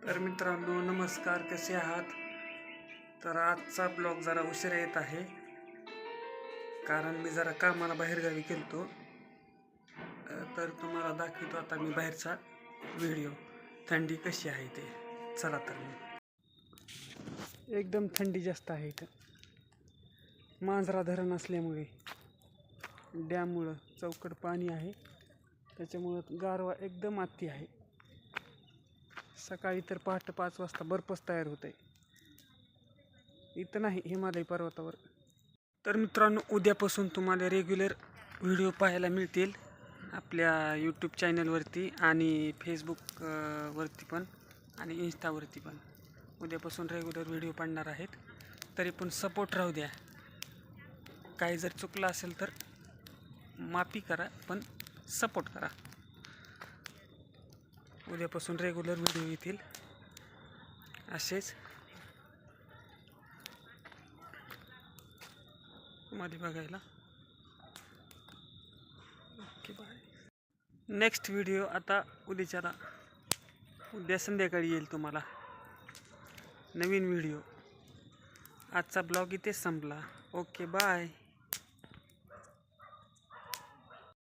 तर मित्रांनो नमस्कार, कसे आहात? तर आजचा ब्लॉग जरा उशिरा येत आहे कारण मी जरा कामाला बाहेरगावी गेलतो. तर तुम्हाला दाखवतो आता मी बाहेरचा व्हिडिओ. थंडी कशी आहे ते चला. तर मग एकदम थंडी जास्त आहे इथं. मांजरा धरण असल्यामुळे डॅममुळं चौकट पाणी आहे, त्याच्यामुळं गारवा एकदम अति आहे. सकाळी तर पहाटे 5 वाजता बर्फच तयार होत आहे. इथं नाही, हिमालय पर्वतावर. तर मित्रांनो उद्यापासून तुम्हाला रेग्युलर व्हिडिओ पाहायला मिळतील आपल्या यूट्यूब चॅनलवरती आणि फेसबुक वरती पण आणि इंस्टावरती पण. उद्यापासून रेग्युलर व्हिडिओ पडणार आहेत. तरी पण सपोर्ट राहू द्या. काही जर चुकलं असेल तर माफी करा, पण सपोर्ट करा. उद्यापासून रेग्युलर व्हिडिओ येतील असेच मध्ये बघायला. Okay bye. नेक्स्ट व्हिडिओ आता उद्या संध्याकाळी येईल तुम्हाला नवीन व्हिडिओ. आजचा ब्लॉग इथेच संपला. Okay bye.